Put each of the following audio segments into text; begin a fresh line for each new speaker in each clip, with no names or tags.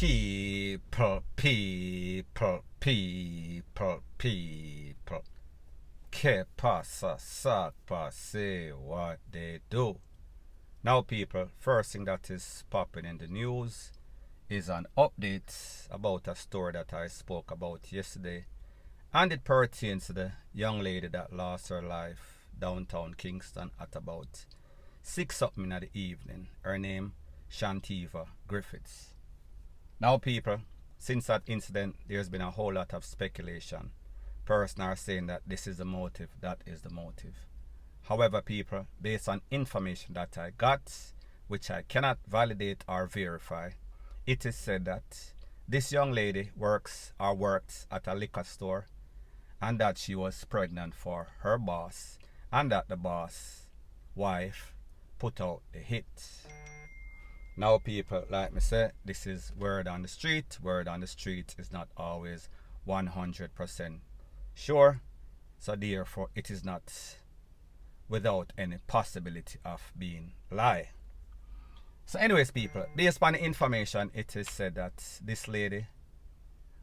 People. Que pasa, sapa, say what they do. Now people, first thing that is popping in the news is an update about a story that I spoke about yesterday. And it pertains to the young lady that lost her life downtown Kingston at about 6 something in the evening. Her name, Shantiva Griffiths. Now people, since that incident, there's been a whole lot of speculation. Persons are saying that this is the motive, that is the motive. However, people, based on information that I got, which I cannot validate or verify, it is said that this young lady works or worked at a liquor store and that she was pregnant for her boss and that the boss' wife put out the hit. Now people, like me say, this is word on the street. Word on the street is not always 100% sure, so therefore it is not without any possibility of being lie. So anyways people, based on the information, it is said that this lady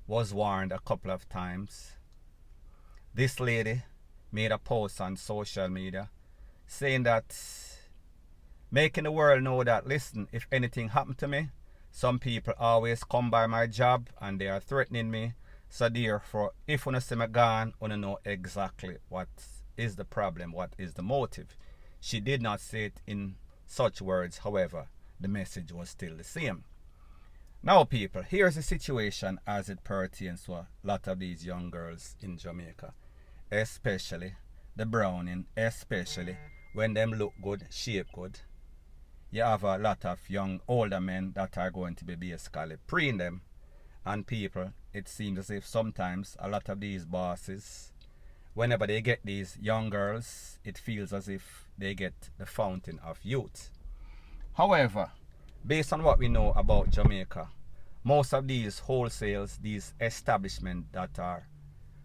was warned a couple of times. This lady made a post on social media saying that, making the world know that, listen, if anything happened to me, some people always come by my job and they are threatening me. So therefore, if you see me gone, you know exactly what is the problem, what is the motive. She did not say it in such words, however, the message was still the same. Now people, here's the situation as it pertains to a lot of these young girls in Jamaica. Especially the browning, especially when them look good, shape good. You have a lot of young, older men that are going to be basically preeing them. And people, it seems as if sometimes a lot of these bosses, whenever they get these young girls, it feels as if they get the fountain of youth. However, based on what we know about Jamaica, most of these wholesales, these establishments that are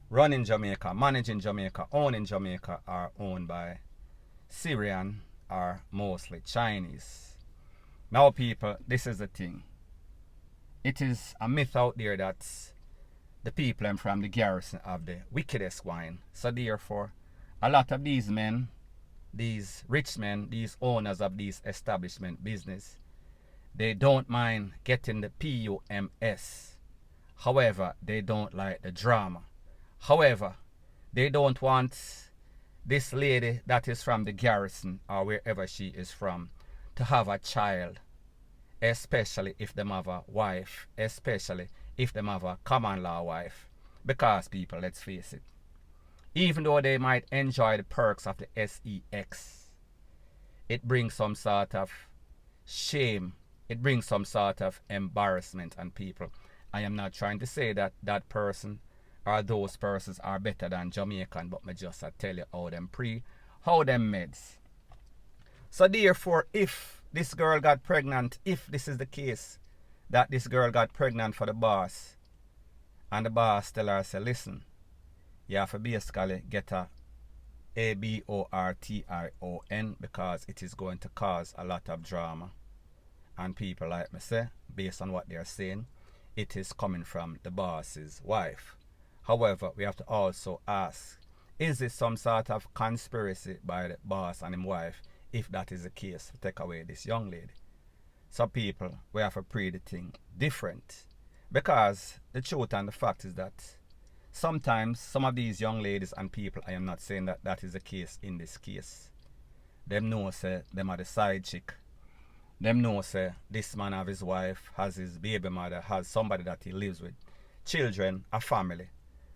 running Jamaica, managing Jamaica, owning Jamaica, are owned by Syrian or mostly Chinese. Now people, this is the thing. It is a myth out there that the people from the garrison have the wickedest wine. So therefore, a lot of these men, these rich men, these owners of these establishment business, they don't mind getting the PUMS. However, they don't like the drama. However, they don't want this lady that is from the garrison or wherever she is from to have a child, especially if them have a wife, especially if them have a common law wife. Because people, let's face it, even though they might enjoy the perks of the sex, it brings some sort of shame, it brings some sort of embarrassment on people. I am not trying to say that that person or those persons are better than Jamaican, but me just tell you how them how them meds. So therefore, if this girl got pregnant, if this is the case, that this girl got pregnant for the boss, and the boss tell her, say, listen, you have to basically get a abortion because it is going to cause a lot of drama. And people like me say, based on what they are saying, it is coming from the boss's wife. However, we have to also ask, is this some sort of conspiracy by the boss and his wife, if that is the case, to take away this young lady? So people, we have to pray the thing different. Because the truth and the fact is that sometimes some of these young ladies and people, I am not saying that that is the case in this case, them know say them are the side chick. Them know say this man have his wife, has his baby mother, has somebody that he lives with, children, a family.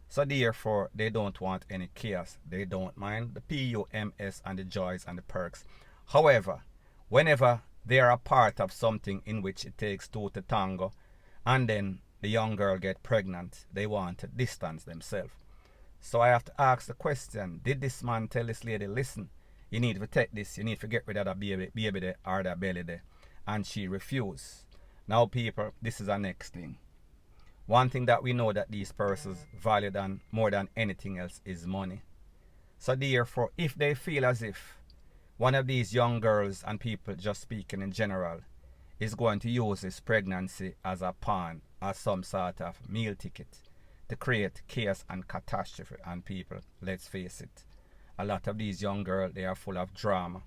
So therefore, they don't want any chaos. They don't mind the PUMS and the joys and the perks. However, whenever they are a part of something in which it takes two to tango, and then the young girl get pregnant, they want to distance themselves. So I have to ask the question, did this man tell this lady, listen, you need to take this, you need to get rid of that baby there or that belly there, and she refused. Now people, this is the next thing. One thing that we know that these persons value more than anything else is money. So therefore, if they feel as if one of these young girls and people just speaking in general, is going to use his pregnancy as a pawn, as some sort of meal ticket to create chaos and catastrophe. And people, let's face it, a lot of these young girls, they are full of drama.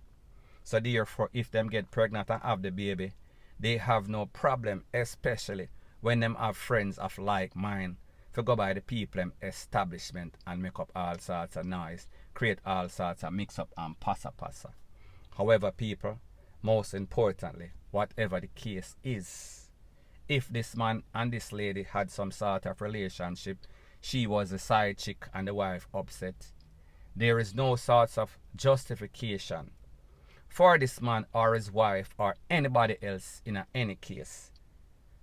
So therefore, if them get pregnant and have the baby, they have no problem, especially when them have friends of like mind, to go by the people establishment and make up all sorts of noise, create all sorts of mix up and passa. However, people, most importantly, whatever the case is, if this man and this lady had some sort of relationship, she was a side chick and the wife upset, there is no sorts of justification for this man or his wife or anybody else in any case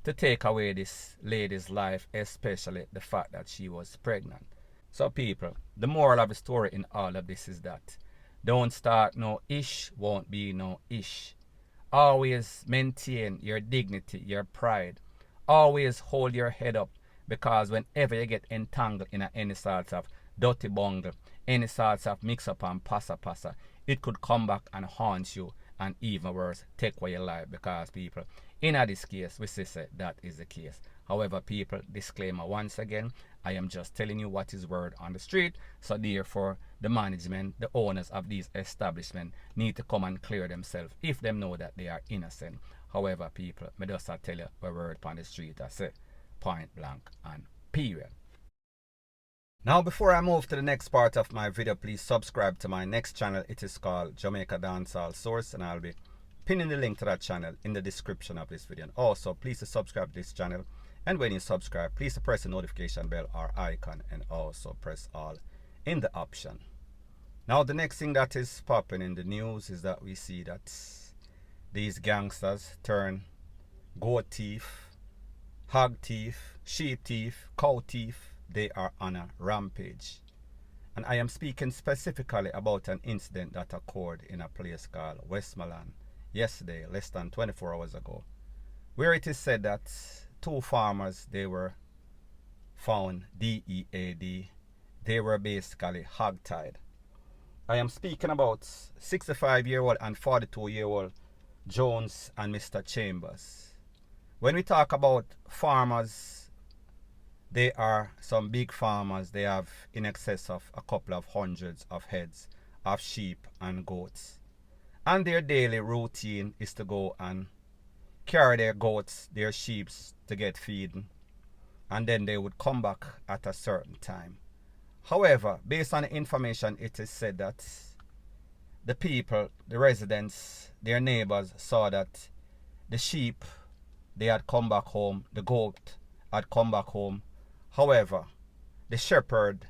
to take away this lady's life, especially the fact that she was pregnant. So people, the moral of the story in all of this is that don't start no ish, won't be no ish. Always maintain your dignity, your pride. Always hold your head up, because whenever you get entangled in any sort of dirty bungle, any sort of mix up and passa, it could come back and haunt you, and even worse, take away your life. Because people, in this case, we say that is the case. However, people, disclaimer once again, I am just telling you what is word on the street. So therefore, the management, the owners of these establishments need to come and clear themselves if them know that they are innocent. However, people, me just tell you a word on the street, I say point blank and period. Now, before I move to the next part of my video, please subscribe to my next channel. It is called Jamaica Dancehall Source, and I'll be pinning the link to that channel in the description of this video. And also, please subscribe to this channel, and when you subscribe, please press the notification bell or icon, and also press all in the option. Now, the next thing that is popping in the news is that we see that these gangsters turn goat thief, hog thief, sheep thief, cow thief. They are on a rampage. And I am speaking specifically about an incident that occurred in a place called Westmoreland yesterday, less than 24 hours ago, where it is said that two farmers, they were found DEAD. They were basically hog-tied. I am speaking about 65-year-old and 42-year-old Jones and Mr. Chambers. When we talk about farmers, they are some big farmers. They have in excess of a couple of hundreds of heads of sheep and goats. And their daily routine is to go and carry their goats, their sheep to get feeding. And then they would come back at a certain time. However, based on the information, it is said that the people, the residents, their neighbors saw that the sheep, they had come back home, the goat had come back home. However, the shepherd,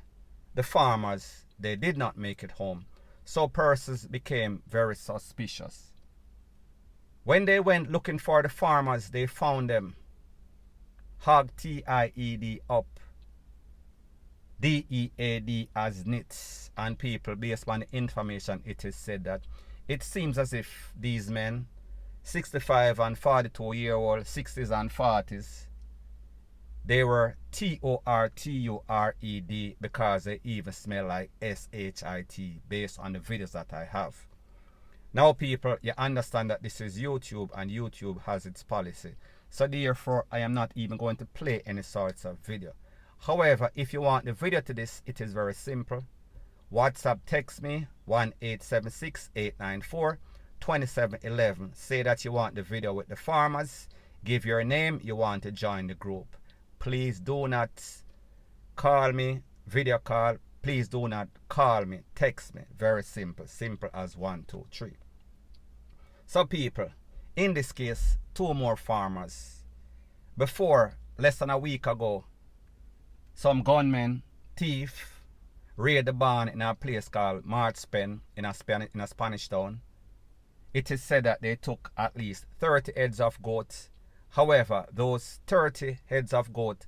the farmers, they did not make it home. So persons became very suspicious. When they went looking for the farmers, they found them hog TIED up, DEAD as knits. And people, based on the information, it is said that it seems as if these men, 65 and 42-year-old, 60s and 40s, they were TORTURED because they even smell like SHIT based on the videos that I have. Now people, you understand that this is YouTube and YouTube has its policy. So therefore, I am not even going to play any sorts of video. However, if you want the video to this, it is very simple. WhatsApp text me 1-876-894-2711. Say that you want the video with the farmers. Give your name, you want to join the group. Please do not call me, video call. Please do not call me, text me. Very simple, simple as 1, 2, 3. So people, in this case, two more farmers. Before, less than a week ago, some gunmen, thief, raided the barn in a place called Marchpen in a Spanish town. It is said that they took at least 30 heads of goats. However, those 30 heads of goat,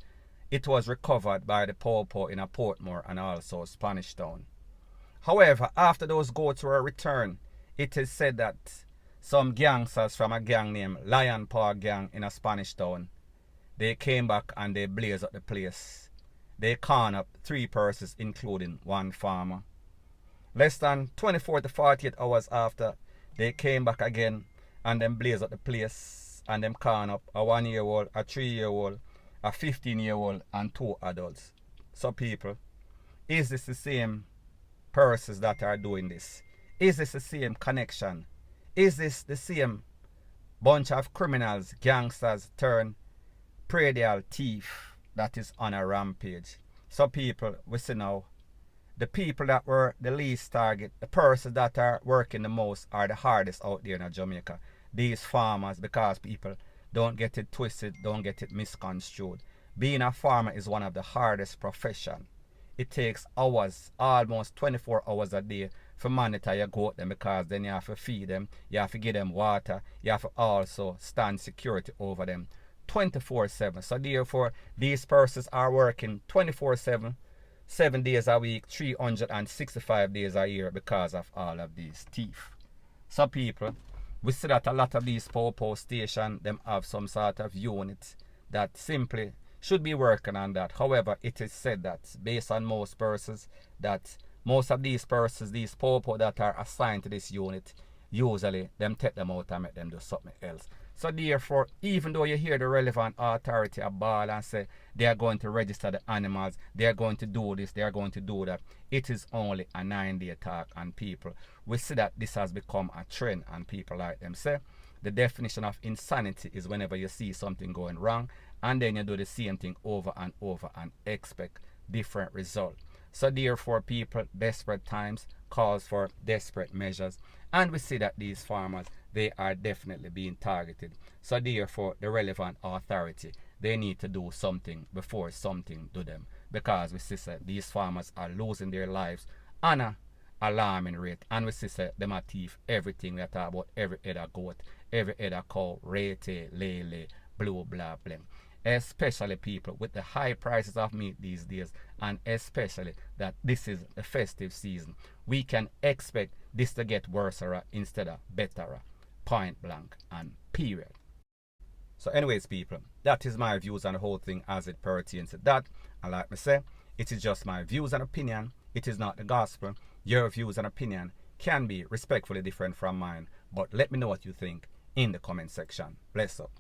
it was recovered by the Popo in a Portmore and also Spanish Town. However, after those goats were returned, it is said that some gangsters from a gang named Lion Paw Gang in a Spanish Town, they came back and they blazed up the place. They cornered up 3 persons, including 1 farmer. Less than 24 to 48 hours after, they came back again and then blazed up the place. and them can up a 1-year-old, a 3-year-old, a 15-year-old, and 2 adults. So people, is this the same persons that are doing this? Is this the same connection? Is this the same bunch of criminals, gangsters, turn predial thief that is on a rampage? So people, we see now, the people that were the least target, the persons that are working the most are the hardest out there in Jamaica. These farmers, because people don't get it twisted, don't get it misconstrued. Being a farmer is one of the hardest professions. It takes hours, almost 24 hours a day for monitor your goat them, because then you have to feed them, you have to give them water, you have to also stand security over them 24/7. So therefore, these persons are working 24/7, 7 days a week, 365 days a year because of all of these thieves. So people, we see that a lot of these power stations, them have some sort of units that simply should be working on that. However, it is said that based on most persons, that most of these persons, these popo that are assigned to this unit, usually them take them out and make them do something else. So therefore, even though you hear the relevant authority a ball and say they are going to register the animals, they are going to do this, they are going to do that, it is only a 9-day talk. And people, we see that this has become a trend, and people like them say the definition of insanity is whenever you see something going wrong and then you do the same thing over and over and expect different results. So therefore, people, desperate times calls for desperate measures, and we see that these farmers, they are definitely being targeted. So therefore, the relevant authority, they need to do something before something do them, because we see that these farmers are losing their lives on an alarming rate, and we see that them are thief everything. We talk about every other goat, every other cow, rete, lele, blue, blah, blah. Especially people with the high prices of meat these days, and especially that this is the festive season, we can expect this to get worse instead of better, point blank and period. So anyways people, that is my views on the whole thing as it pertains to that. And like I say, it is just my views and opinion, it is not the gospel. Your views and opinion can be respectfully different from mine, but let me know what you think in the comment section. Bless up.